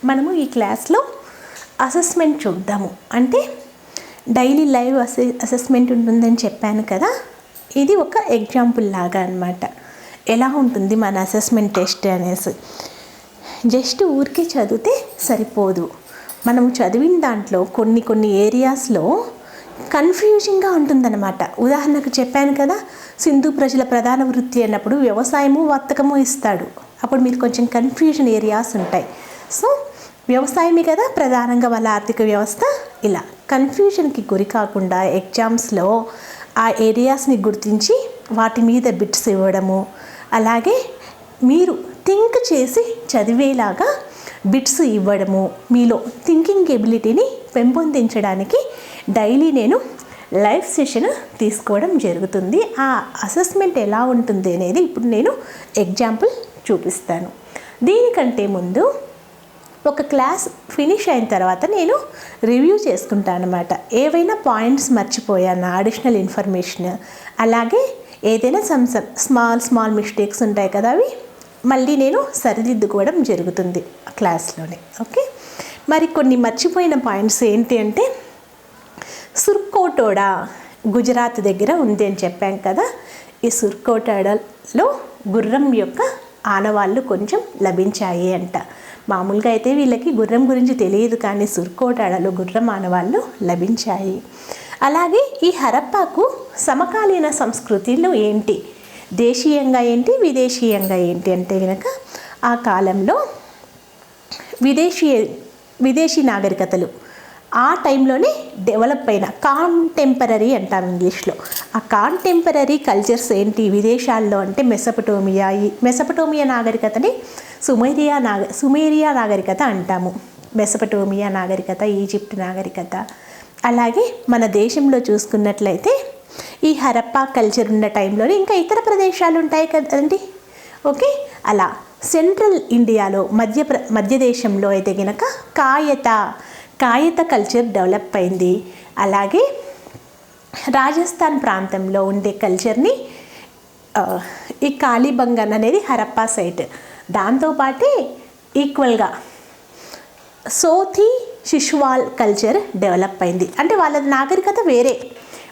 మనము ఈ క్లాస్లో అసెస్మెంట్ చూద్దాము. అంటే డైలీ లైవ్ అసెస్మెంట్ ఉంటుందని చెప్పాను కదా, ఇది ఒక ఎగ్జాంపుల్ లాగా అన్నమాట. ఎలా ఉంటుంది మన అసెస్మెంట్ టెస్ట్ అనేసి. జస్ట్ ఊరికే చదివితే సరిపోదు. మనం చదివిన దాంట్లో కొన్ని ఏరియాస్లో కన్ఫ్యూజింగ్గా ఉంటుందన్నమాట. ఉదాహరణకు చెప్పాను కదా, సింధు ప్రజల ప్రధాన వృత్తి అన్నప్పుడు వ్యవసాయము వర్తకము ఇస్తాడు. అప్పుడు మీరు కొంచెం కన్ఫ్యూజన్ ఏరియాస్ ఉంటాయి. సో వ్యవసాయమే కదా ప్రధానంగా వాళ్ళ ఆర్థిక వ్యవస్థ. ఇలా కన్ఫ్యూజన్కి గురి కాకుండా ఎగ్జామ్స్లో ఆ ఏరియాస్ని గుర్తించి వాటి మీద బిట్స్ ఇవ్వడము, అలాగే మీరు థింక్ చేసి చదివేలాగా బిట్స్ ఇవ్వడము, మీలో థింకింగ్ ఎబిలిటీని పెంపొందించడానికి డైలీ నేను లైవ్ సెషన్ తీసుకోవడం జరుగుతుంది. ఆ అసెస్మెంట్ ఎలా ఉంటుంది అనేది ఇప్పుడు నేను ఎగ్జాంపుల్ చూపిస్తాను. దీనికంటే ముందు ఒక క్లాస్ ఫినిష్ అయిన తర్వాత నేను రివ్యూ చేసుకుంటాను అన్నమాట. ఏవైనా పాయింట్స్ మర్చిపోయాను, అడిషనల్ ఇన్ఫర్మేషన్, అలాగే ఏదైనా స్మాల్ మిస్టేక్స్ ఉంటాయి కదా, అవి మళ్ళీ నేను సరిదిద్దుకోవడం జరుగుతుంది క్లాస్లోనే. ఓకే, మరి కొన్ని మర్చిపోయిన పాయింట్స్ ఏంటి అంటే, సుర్కోటోడా గుజరాత్ దగ్గర ఉంది అని చెప్పాం కదా. ఈ సుర్కోటోడాలో గుర్రం యొక్క ఆనవాళ్ళు కొంచెం లభించాయి అంట. మామూలుగా అయితే వీళ్ళకి గుర్రం గురించి తెలియదు, కానీ సుర్కోటోడాలో గుర్రం ఆనవాళ్ళు లభించాయి. అలాగే ఈ హరప్పాకు సమకాలీన సంస్కృతిలో ఏంటి, దేశీయంగా ఏంటి, విదేశీయంగా ఏంటి అంటే కనుక, ఆ కాలంలో విదేశీ నాగరికతలు ఆ టైంలోనే డెవలప్ అయిన కాంటెంపరీ అంటాం ఇంగ్లీష్లో. ఆ కాంటెంపరీ కల్చర్స్ ఏంటి విదేశాల్లో అంటే మెసపటోమియా నాగరికతని సుమేరియా నాగరికత అంటాము. మెసపటోమియా నాగరికత, ఈజిప్ట్ నాగరికత. అలాగే మన దేశంలో చూసుకున్నట్లయితే ఈ హరప్పా కల్చర్ ఉన్న టైంలోనే ఇంకా ఇతర ప్రదేశాలు ఉంటాయి కదండి. ఓకే, అలా సెంట్రల్ ఇండియాలో మధ్య దేశంలో అయితే కనుక కాయత కల్చర్ డెవలప్ అయింది. అలాగే రాజస్థాన్ ప్రాంతంలో ఉండే కల్చర్ని ఈ కాళీబంగన్ అనేది హరప్పా సైట్. దాంతోపాటే ఈక్వల్గా సోథీ శిశువాల్ కల్చర్ డెవలప్ అయింది. అంటే వాళ్ళది నాగరికత వేరే,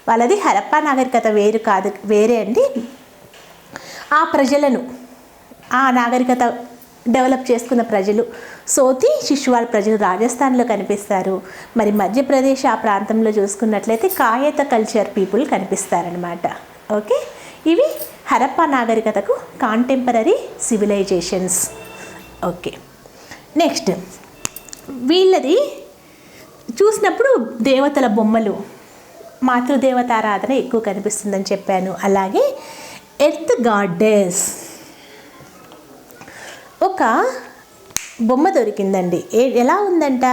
వాళ్ళది హరప్పా నాగరికత వేరే అండి. ఆ ప్రజలను, ఆ నాగరికత డెవలప్ చేసుకున్న ప్రజలు సోథీ శిశువాల్ ప్రజలు రాజస్థాన్లో కనిపిస్తారు. మరి మధ్యప్రదేశ్ ఆ ప్రాంతంలో చూసుకున్నట్లయితే కాయత కల్చర్ పీపుల్ కనిపిస్తారనమాట. ఓకే, ఇవి హరప్పా నాగరికతకు కాంటెంపరీ సివిలైజేషన్స్. ఓకే, నెక్స్ట్ వీళ్ళది చూసినప్పుడు దేవతల బొమ్మలు, మాతృదేవతారాధన ఎక్కువ కనిపిస్తుందని చెప్పాను. అలాగే ఎర్త్ గాడ్డెస్ ఒక బొమ్మ దొరికిందండి. ఎలా ఉందంట,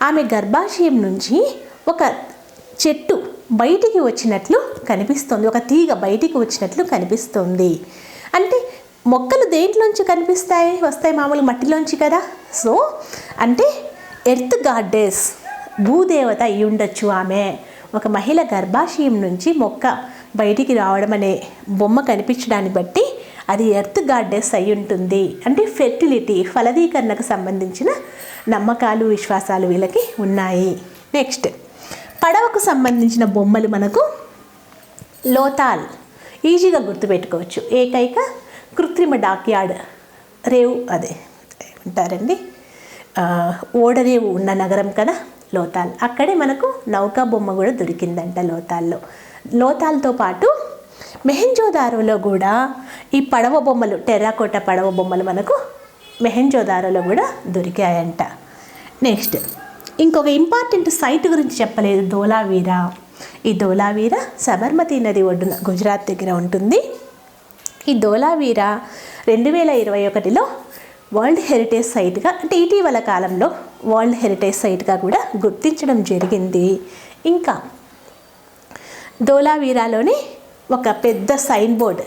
ఆమె గర్భాశయం నుంచి ఒక చెట్టు బయటికి వచ్చినట్లు కనిపిస్తుంది, ఒక తీగ బయటికి వచ్చినట్లు కనిపిస్తుంది. అంటే మొక్కలు దేంట్లోంచి వస్తాయి మామూలుగా మట్టిలోంచి కదా. సో అంటే ఎర్త్ గాడ్డెస్ భూదేవత అయి ఉండొచ్చు ఆమె. ఒక మహిళ గర్భాశయం నుంచి మొక్క బయటికి రావడం అనే బొమ్మ కనిపించడాన్ని బట్టి అది ఎర్త్ గాడ్డెస్ అయి ఉంటుంది. అంటే ఫెర్టిలిటీ, ఫలదీకరణకు సంబంధించిన నమ్మకాలు, విశ్వాసాలు వీళ్ళకి ఉన్నాయి. నెక్స్ట్ పడవకు సంబంధించిన బొమ్మలు మనకు లోతాల్ ఈజీగా గుర్తుపెట్టుకోవచ్చు. ఏకైక కృత్రిమ డాక్యార్డ్ రేవు, అదే ఏమంటారండి, ఓడరేవు ఉన్న నగరం కదా లోతాల్. అక్కడే మనకు నౌకా బొమ్మ కూడా దొరికిందంట లోతాల్తో పాటు మెహెంజోదారోలో కూడా ఈ పడవ బొమ్మలు, టెర్రాకోట పడవ బొమ్మలు మనకు మెహెంజోదారోలో కూడా దొరికాయంట. నెక్స్ట్ ఇంకొక ఇంపార్టెంట్ సైట్ గురించి చెప్పలేదు, ధోలావీరా. ఈ ధోలావీరా సబర్మతి నది ఒడ్డున గుజరాత్ దగ్గర ఉంటుంది. ఈ ధోలావీరా 2021లో వరల్డ్ హెరిటేజ్ సైట్గా, అంటే ఇటీవల కాలంలో వరల్డ్ హెరిటేజ్ సైట్గా కూడా గుర్తించడం జరిగింది. ఇంకా ధోలావీరాలోని ఒక పెద్ద సైన్ బోర్డ్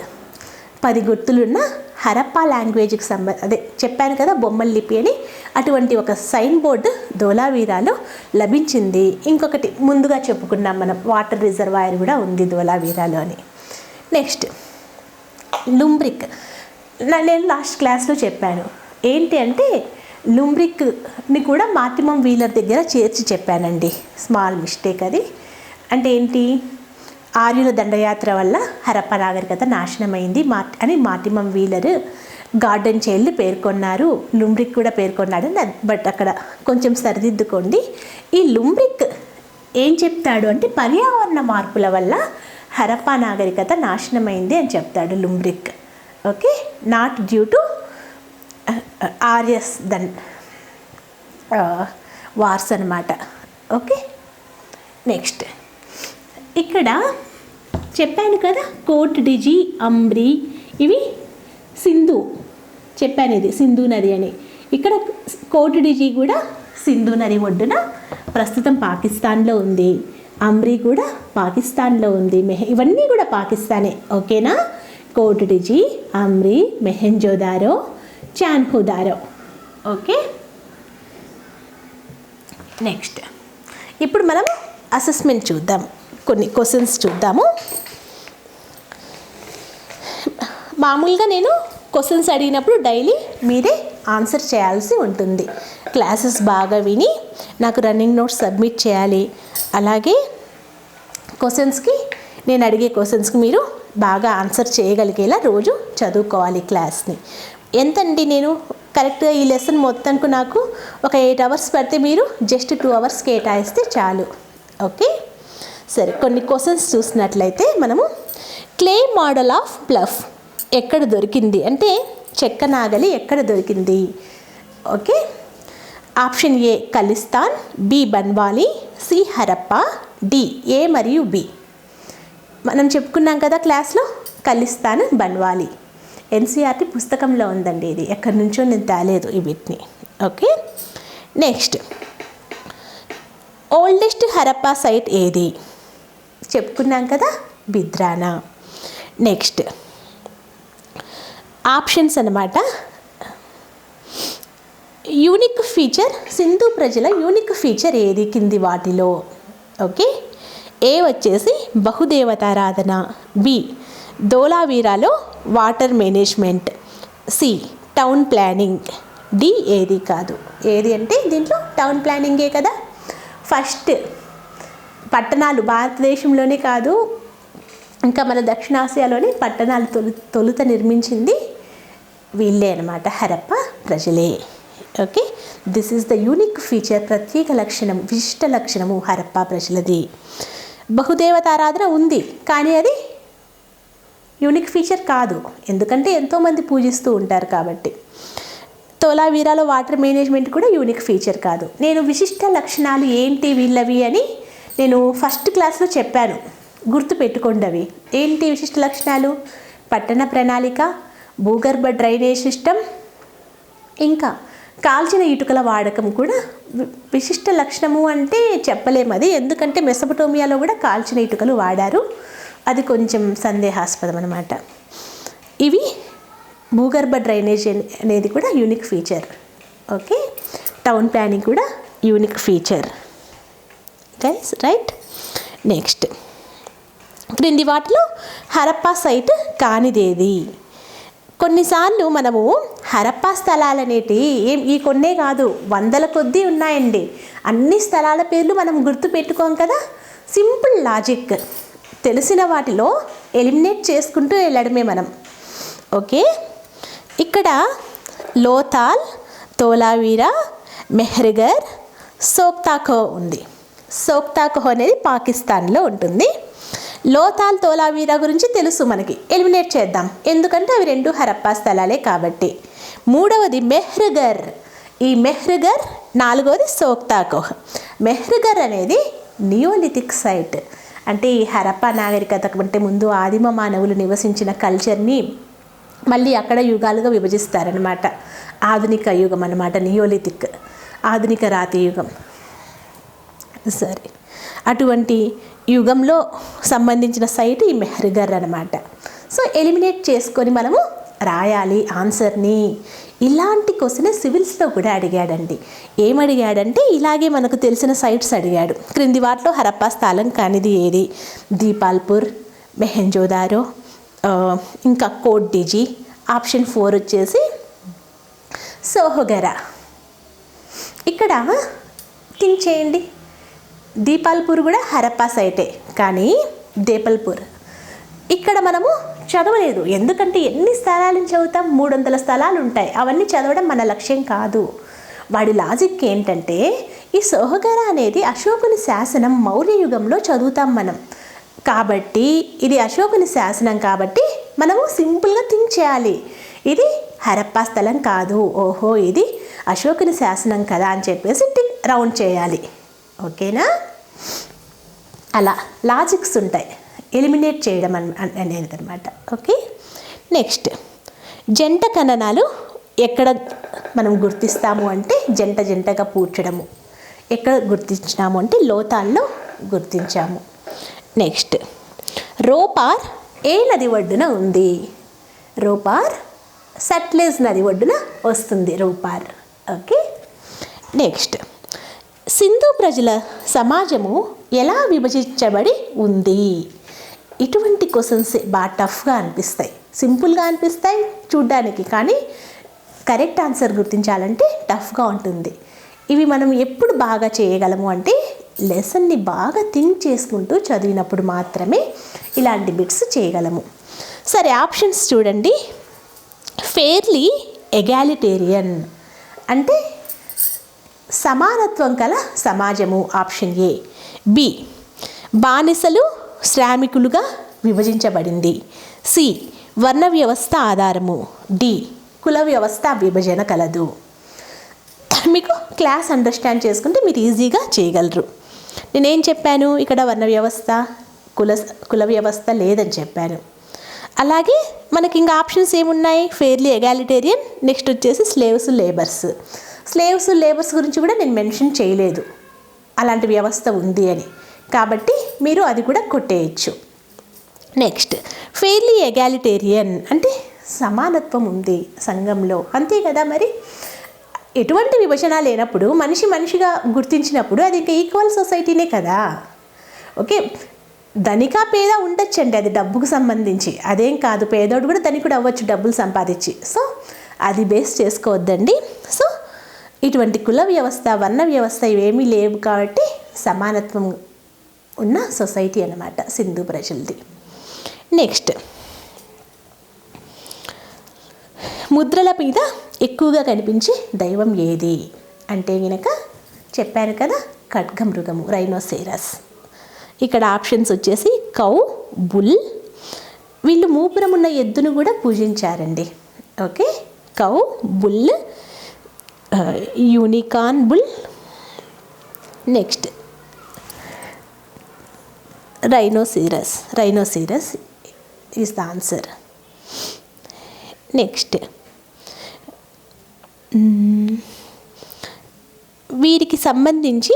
10 గుర్తులున్న హరప్పా లాంగ్వేజ్కి అదే చెప్పాను కదా బొమ్మల లిపి అని, అటువంటి ఒక సైన్ బోర్డు ధోలావీరాలో లభించింది. ఇంకొకటి ముందుగా చెప్పుకున్నాం మనం, వాటర్ రిజర్వాయర్ కూడా ఉంది ధోలావీరాలో అని. నెక్స్ట్ లుంబ్రిక్, నేను లాస్ట్ క్లాస్లో చెప్పాను ఏంటి అంటే లుంబ్రిక్ని కూడా మార్టిమం వీలర్ దగ్గర చేర్చి చెప్పానండి. స్మాల్ మిస్టేక్ అది. అంటే ఏంటి, ఆర్యుల దండయాత్ర వల్ల హరప్ప నాగరికత నాశనమైంది అని మార్టిమం వీలర్ గార్డెన్ చైల్డ్ పేర్కొన్నారు, లుంబ్రిక్ కూడా పేర్కొన్నాడు. బట్ అక్కడ కొంచెం సరిదిద్దుకోండి. ఈ లుంబ్రిక్ ఏం చెప్తాడు అంటే పర్యావరణ మార్పుల వల్ల హరప్పా నాగరికత నాశనమైంది అని చెప్తాడు Lambrick. Okay, not due to Aryas wars అనమాట. ఓకే, నెక్స్ట్ ఇక్కడ చెప్పాను కదా కోట్ డిజి, అంబ్రీ, ఇవి సింధు చెప్పాను, ఇది సింధు నది అని. ఇక్కడ కోట్ డిజి కూడా సింధు నది ఒడ్డున ప్రస్తుతం పాకిస్తాన్లో ఉంది. అంబ్రీ కూడా పాకిస్తాన్లో ఉంది. ఇవన్నీ కూడా పాకిస్తానే. ఓకేనా, కోట్ డిజి, అంబ్రీ, మెహెంజోదారో, చాన్హుదారో. ఓకే, నెక్స్ట్ ఇప్పుడు మనం అసెస్మెంట్ చూద్దాం, కొన్ని క్వశ్చన్స్ చూద్దాము. మామూలుగా నేను క్వశ్చన్స్ అడిగినప్పుడు డైలీ మీరే ఆన్సర్ చేయాల్సి ఉంటుంది. క్లాసెస్ బాగా విని నాకు రన్నింగ్ నోట్స్ సబ్మిట్ చేయాలి. అలాగే క్వశ్చన్స్కి, నేను అడిగే క్వశ్చన్స్కి మీరు బాగా ఆన్సర్ చేయగలిగేలా రోజు చదువుకోవాలి క్లాస్ని. ఎంతండి, నేను కరెక్ట్గా ఈ లెసన్ మొత్తానికి నాకు ఒక 8 అవర్స్ పడితే మీరు జస్ట్ 2 అవర్స్ కేటాయిస్తే చాలు. ఓకే, సరే, కొన్ని క్వశ్చన్స్ చూసినట్లయితే మనము క్లే మోడల్ ఆఫ్ ప్లఫ్ ఎక్కడ దొరికింది అంటే చెక్క నాగలి ఎక్కడ దొరికింది? ఓకే, ఆప్షన్ ఏ ఖలిస్తాన్, B Banawali, C Harappa, D A మరియు బి. మనం చెప్పుకున్నాం కదా క్లాస్లో, ఖలిస్తాన్, బన్వాలి. ఎన్సీఆర్టీ పుస్తకంలో ఉందండి, ఇది ఎక్కడి నుంచో నేను తేలేదు ఈ వీటిని. Okay, next oldest Harappa site ఏది? చెప్పుకున్నాం కదా, బిద్రానా. నెక్స్ట్ ఆప్షన్స్ అన్నమాట. యూనిక్ ఫీచర్, సింధు ప్రజల యూనిక్ ఫీచర్ ఏది కింది వాటిలో? ఓకే, ఏ వచ్చేసి బహుదేవతారాధన, బి ధోలావీరాలో water management, C town planning, D ఏది కాదు. ఏది అంటే దీంట్లో టౌన్ ప్లానింగే కదా. ఫస్ట్ పట్టణాలు భారతదేశంలోనే కాదు, ఇంకా మన దక్షిణాసియాలోని పట్టణాలు తొలుత నిర్మించింది వీళ్ళే అనమాట, హరప్ప ప్రజలే. Okay, this is the unique feature, ప్రత్యేక లక్షణం, విశిష్ట లక్షణము హరప్పా ప్రజలది. బహుదేవతారాధన ఉంది, కానీ అది యూనిక్ ఫీచర్ కాదు, ఎందుకంటే ఎంతోమంది పూజిస్తూ ఉంటారు కాబట్టి. ధోలావీరాలో వాటర్ మేనేజ్మెంట్ కూడా యూనిక్ ఫీచర్ కాదు. నేను విశిష్ట లక్షణాలు ఏంటి వీళ్ళవి అని నేను ఫస్ట్ క్లాస్లో చెప్పాను, గుర్తు పెట్టుకోండి. అవి ఏంటి విశిష్ట లక్షణాలు? పట్టణ ప్రణాళిక, భూగర్భ డ్రైనేజ్ సిస్టమ్, ఇంకా కాల్చిన ఇటుకల వాడకం కూడా విశిష్ట లక్షణము అంటే చెప్పలేము అది, ఎందుకంటే మెసొపటోమియాలో కూడా కాల్చిన ఇటుకలు వాడారు, అది కొంచెం సందేహాస్పదం అనమాట. ఇవి భూగర్భ డ్రైనేజ్ అనేది కూడా unique feature. Okay, town planning కూడా unique feature. Guys, right. Next క్రింది వాటిలో హరప్పా సైట్ కానిదేది? కొన్నిసార్లు మనము హరప్పా స్థలాలు అనేటివి ఈ కొన్నే కాదు, వందల కొద్దీ ఉన్నాయండి. అన్ని స్థలాల పేర్లు మనం గుర్తు పెట్టుకోం కదా. సింపుల్ లాజిక్, తెలిసిన వాటిలో ఎలిమినేట్ చేసుకుంటూ వెళ్ళడమే మనం. ఓకే, ఇక్కడ లోథాల్, ధోలావీరా, మెహ్రగర్, సోక్తాఖో ఉంది. సోక్తాఖో అనేది పాకిస్తాన్లో ఉంటుంది. లోథాల్, ధోలావీరా గురించి తెలుసు మనకి, ఎలిమినేట్ చేద్దాం ఎందుకంటే అవి రెండు హరప్పా స్థలాలే కాబట్టి. మూడవది మెహ్రగర్, ఈ మెహ్రగర్. నాలుగవది సోక్తాఖో. మెహ్రగర్ అనేది నియోలిథిక్ సైట్, అంటే ఈ హరప్పా నాగరికత కంటే ముందు ఆదిమ మానవులు నివసించిన కల్చర్ని మళ్ళీ అక్కడ యుగాలుగా విభజిస్తారనమాట. ఆధునిక యుగం అన్నమాట నియోలిథిక్, ఆధునిక రాతి యుగం. సరే, అటువంటి యుగంలో సంబంధించిన సైట్ ఈ మెహ్రగర్ అనమాట. సో ఎలిమినేట్ చేసుకొని మనము రాయాలి ఆన్సర్ని. ఇలాంటి క్వశ్చన్ సివిల్స్లో కూడా అడిగాడండి. ఏమడిగాడంటే ఇలాగే మనకు తెలిసిన సైట్స్ అడిగాడు. క్రింది వాటిలో హరప్పా స్థలం కానిది ఏది? దీపాల్పూర్, మెహెంజోదారో, ఇంకా కోట్ డిజి. ఆప్షన్ 4 వచ్చేసి సోహగరా. ఇక్కడ థింక్ చేయండి, దీపాల్పూర్ కూడా హరప్పా సైటే, కానీ దేపల్పూర్ ఇక్కడ మనము చదవలేదు. ఎందుకంటే ఎన్ని స్థలాలను చదువుతాం, 300 స్థలాలు ఉంటాయి. అవన్నీ చదవడం మన లక్ష్యం కాదు. వాడి లాజిక్ ఏంటంటే ఈ సోహగర అనేది అశోకుని శాసనం మౌర్య యుగంలో చదువుతాం మనం. కాబట్టి ఇది అశోకుని శాసనం కాబట్టి మనము సింపుల్గా థింక్ చేయాలి, ఇది హరప్పా స్థలం కాదు, ఓహో ఇది అశోకుని శాసనం కదా అని చెప్పేసి రౌండ్ చేయాలి. ఓకేనా? అలా లాజిక్స్ ఉంటాయి, ఎలిమినేట్ చేయడం అనేది అనమాట. ఓకే, నెక్స్ట్ జంట ఖననాలు ఎక్కడ మనం గుర్తిస్తాము అంటే జంటగా పూడ్చడము. ఎక్కడ గుర్తించినాము అంటే లోతాల్లో గుర్తించాము. నెక్స్ట్ రోపార్ ఏ నది ఒడ్డున ఉంది? రోపార్ సట్లెజ్ నది ఒడ్డున వస్తుంది రోపార్. ఓకే, నెక్స్ట్ సింధు ప్రజల సమాజము ఎలా విభజించబడి ఉంది? ఇటువంటి క్వశ్చన్స్ బాగా టఫ్గా అనిపిస్తాయి, సింపుల్గా అనిపిస్తాయి చూడ్డానికి, కానీ కరెక్ట్ ఆన్సర్ గుర్తించాలంటే టఫ్గా ఉంటుంది. ఇవి మనం ఎప్పుడు బాగా చేయగలము అంటే లెసన్ని బాగా థింక్ చేసుకుంటూ చదివినప్పుడు మాత్రమే ఇలాంటి బిట్స్ చేయగలము. సరే, ఆప్షన్స్ చూడండి. ఫెయిర్లీ ఎగాలిటేరియన్ అంటే సమానత్వం కల సమాజము, ఆప్షన్ ఏ. బి బానిసలు శ్రామికులుగా విభజించబడింది. సి వర్ణ వ్యవస్థ ఆధారము. డి కుల వ్యవస్థ విభజన కలదు. మీకు క్లాస్ అండర్స్టాండ్ చేసుకుంటే మీరు ఈజీగా చేయగలరు. నేనేం చెప్పాను, ఇక్కడ వర్ణ వ్యవస్థ కుల వ్యవస్థ లేదని చెప్పాను. అలాగే మనకి ఇంకా ఆప్షన్స్ ఏమున్నాయి? ఫెయిర్లీ ఎగాలిటేరియన్, నెక్స్ట్ వచ్చేసి స్లేవ్స్ లేబర్స్ గురించి కూడా నేను మెన్షన్ చేయలేదు, అలాంటి వ్యవస్థ ఉంది అని. కాబట్టి మీరు అది కూడా కొట్టేయచ్చు. నెక్స్ట్ ఫెయిర్లీ ఎగాలిటేరియన్ అంటే సమానత్వం ఉంది సంఘంలో, అంతే కదా. మరి ఎటువంటి విభజన లేనప్పుడు మనిషిగా గుర్తించినప్పుడు అది ఇంకా ఈక్వల్ సొసైటీనే కదా. ఓకే, ధనిక పేద ఉండొచ్చండి, అది డబ్బుకు సంబంధించి, అదేం కాదు. పేదోడు కూడా ధనికుడు అవ్వచ్చు డబ్బులు సంపాదించి. సో అది బేస్ చేసుకోవద్దండి. సో ఇటువంటి కుల వ్యవస్థ వర్ణ వ్యవస్థ ఇవేమీ లేవు కాబట్టి సమానత్వం ఉన్న సొసైటీ అన్నమాట సింధు ప్రజలది. నెక్స్ట్ ముద్రల మీద ఎక్కువగా కనిపించే దైవం ఏది అంటే గనక చెప్పాను కదా, ఖడ్గమృగము, రైనోసేరస్. ఇక్కడ ఆప్షన్స్ వచ్చేసి కౌ, బుల్. వీళ్ళు మూపురం ఉన్న ఎద్దును కూడా పూజించారండి. Okay, cow, bull, unicorn bull. Next rhinoceros is the answer. Next వీరికి సంబంధించి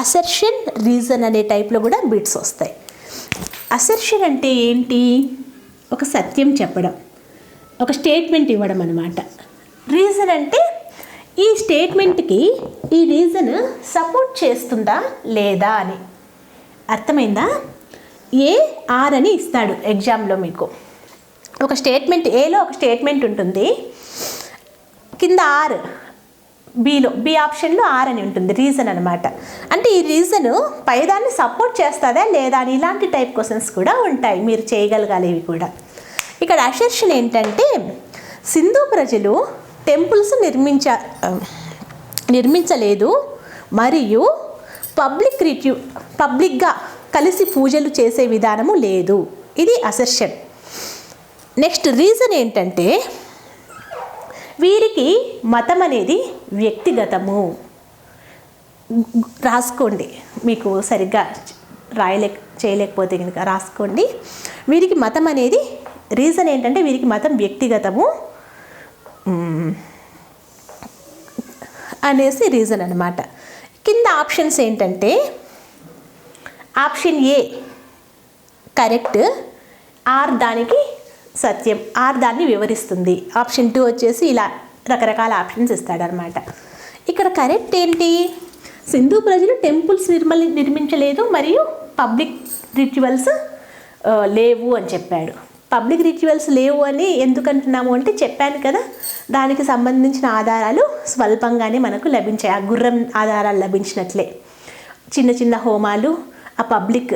అసర్షన్, రీజన్ అనే టైప్లో కూడా బిట్స్ వస్తాయి. అసర్షన్ అంటే ఏంటి? ఒక సత్యం చెప్పడం, ఒక స్టేట్మెంట్ ఇవ్వడం అన్నమాట. రీజన్ అంటే ఈ స్టేట్మెంట్కి ఈ రీజన్ సపోర్ట్ చేస్తుందా లేదా అని. అర్థమైందా? ఏ ఆర్ అని ఇస్తాడు ఎగ్జామ్లో మీకు. ఒక స్టేట్మెంట్ ఏలో ఒక స్టేట్మెంట్ ఉంటుంది, కింద ఆర్, బి ఆప్షన్లో ఆర్ అని ఉంటుంది, రీజన్ అనమాట. అంటే ఈ రీజన్ పైదాన్ని సపోర్ట్ చేస్తుందా లేదా అని ఇలాంటి టైప్ క్వశ్చన్స్ కూడా ఉంటాయి, మీరు చేయగలగాలి ఇవి కూడా. ఇక్కడ అసర్షన్ ఏంటంటే సింధు ప్రజలు టెంపుల్స్ నిర్మించలేదు మరియు పబ్లిక్గా కలిసి పూజలు చేసే విధానము లేదు, ఇది అసర్షన్. నెక్స్ట్ రీజన్ ఏంటంటే వీరికి మతం అనేది వ్యక్తిగతము. రాసుకోండి, మీకు సరిగ్గా చేయలేకపోతే కనుక రాసుకోండి. వీరికి మతం అనేది, రీజన్ ఏంటంటే వీరికి మతం వ్యక్తిగతము అనేసి రీజన్ అనమాట. కింద ఆప్షన్స్ ఏంటంటే ఆప్షన్ ఏ కరెక్ట్, ఆర్ దానికి సత్యం, ఆర్ దాన్ని వివరిస్తుంది. ఆప్షన్ 2 వచ్చేసి ఇలా రకరకాల ఆప్షన్స్ ఇస్తాడనమాట. ఇక్కడ కరెక్ట్ ఏంటి? సింధు ప్రజలు టెంపుల్స్ నిర్మించలేదు మరియు పబ్లిక్ రిచువల్స్ లేవు అని చెప్పాడు. పబ్లిక్ రిచువల్స్ లేవు అని ఎందుకంటున్నాము అంటే చెప్పాను కదా, దానికి సంబంధించిన ఆధారాలు స్వల్పంగానే మనకు లభించాయి. ఆ గుర్రం ఆధారాలు లభించినట్లే చిన్న చిన్న హోమాలు, ఆ పబ్లిక్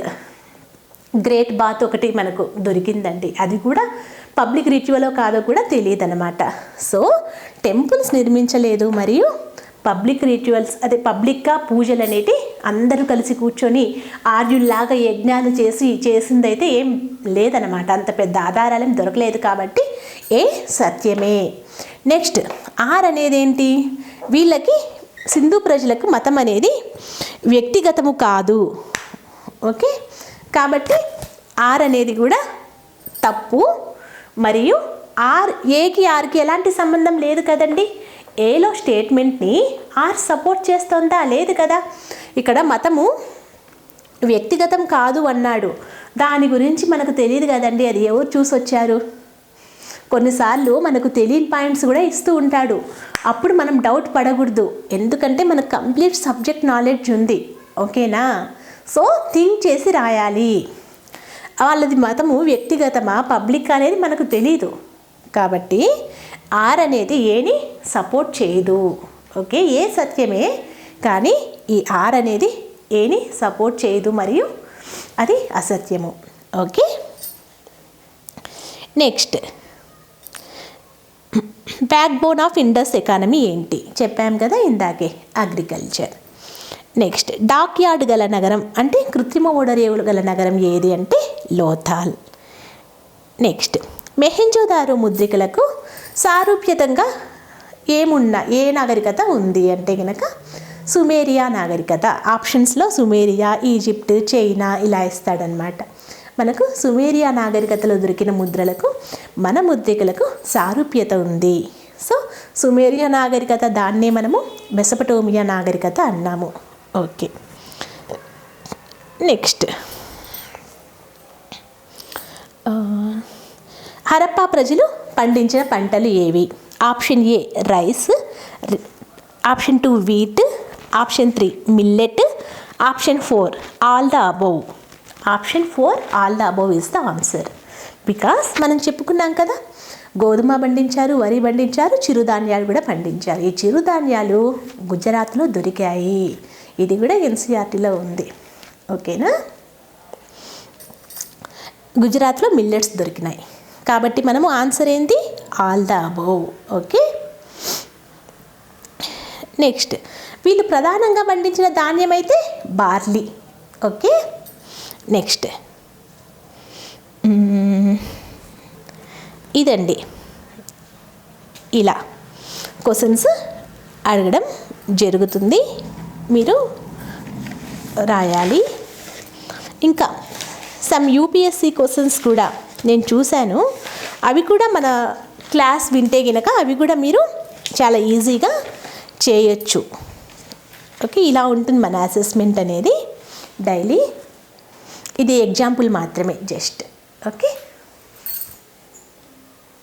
గ్రేట్ బాత్ ఒకటి మనకు దొరికిందండి. అది కూడా పబ్లిక్ రిచువలో కాదో కూడా తెలియదు అనమాట. సో టెంపుల్స్ నిర్మించలేదు, మరియు పబ్లిక్ రిచువల్స్ అదే పబ్లిక్గా పూజలు అనేటి అందరూ కలిసి కూర్చొని ఆర్యుల్లాగా యజ్ఞాలు చేసిందైతే ఏం లేదనమాట. అంత పెద్ద ఆధారాలు ఏం దొరకలేదు కాబట్టి ఏ సత్యమే. నెక్స్ట్ ఆర్ అనేది ఏంటి? వీళ్ళకి సింధు ప్రజలకు మతం అనేది వ్యక్తిగతము కాదు. ఓకే, కాబట్టి ఆర్ అనేది కూడా తప్పు. మరియు ఏకి ఆర్కి ఎలాంటి సంబంధం లేదు కదండి. ఏలో స్టేట్మెంట్ని ఆర్ సపోర్ట్ చేస్తుందా? లేదు కదా. ఇక్కడ మతము వ్యక్తిగతం కాదు అన్నాడు, దాని గురించి మనకు తెలియదు కదండి. అది ఎవరు చూసి వచ్చారు? కొన్నిసార్లు మనకు తెలియని పాయింట్స్ కూడా ఇస్తూ ఉంటాడు, అప్పుడు మనం డౌట్ పడకూడదు, ఎందుకంటే మనకు కంప్లీట్ సబ్జెక్ట్ నాలెడ్జ్ ఉంది. ఓకేనా? సో థింక్ చేసి రాయాలి. వాళ్ళది మతము వ్యక్తిగతమా పబ్లిక్ అనేది మనకు తెలీదు, కాబట్టి ఆర్ అనేది ఏని సపోర్ట్ చేయదు. ఓకే, ఏ సత్యమే కానీ ఈ ఆర్ అనేది ఏని సపోర్ట్ చేయదు, మరియు అది అసత్యము. Okay, next backbone of Indus economy ఏంటి? చెప్పాం కదా ఇందాకే, అగ్రికల్చర్. నెక్స్ట్ డాక్ యార్డ్ గల నగరం అంటే కృత్రిమ ఓడరేవులు గల నగరం ఏది అంటే లోథాల్. నెక్స్ట్ మెహెంజోదారో ముద్రికలకు సారూప్యతంగా ఏ నాగరికత ఉంది అంటే కనుక సుమేరియా నాగరికత. ఆప్షన్స్లో సుమేరియా, ఈజిప్ట్, చైనా ఇలా ఇస్తాడనమాట. మనకు సుమేరియా నాగరికతలో దొరికిన ముద్రలకు మన ముద్రికలకు సారూప్యత ఉంది. సో సుమేరియా నాగరికత, దాన్నే మనము మెసపటోమియా నాగరికత అన్నాము. ఓకే, నెక్స్ట్ హరప్పా ప్రజలు పండించిన పంటలు ఏవి? Option A rice, option 2 wheat, option 3 millet, option 4 all the above. Option 4 all the above is the answer. Because మనం చెప్పుకున్నాం కదా, గోధుమ పండించారు, వరి పండించారు, చిరుధాన్యాలు కూడా పండించారు. ఈ చిరుధాన్యాలు గుజరాత్లో దొరికాయి. ఇది కూడా ఎన్సీఆర్టీలో ఉంది. ఓకేనా? గుజరాత్లో మిల్లెట్స్ దొరికినాయి కాబట్టి మనము ఆన్సర్ ఏంటి? All the above. Okay, next వీళ్ళు ప్రధానంగా పండించిన ధాన్యం అయితే బార్లీ. ఓకే, నెక్స్ట్ ఇదండి, ఇలా క్వశ్చన్స్ అడగడం జరుగుతుంది, మీరు రాయాలి. ఇంకా సమ్ యూపీఎస్సి క్వశ్చన్స్ కూడా నేను చూశాను, అవి కూడా మన క్లాస్ వింటే గనక అవి కూడా మీరు చాలా ఈజీగా చేయొచ్చు. ఓకే, ఇలా ఉంటుంది మన అసెస్మెంట్ అనేది డైలీ. ఇది ఎగ్జాంపుల్ మాత్రమే, జస్ట్. ఓకే.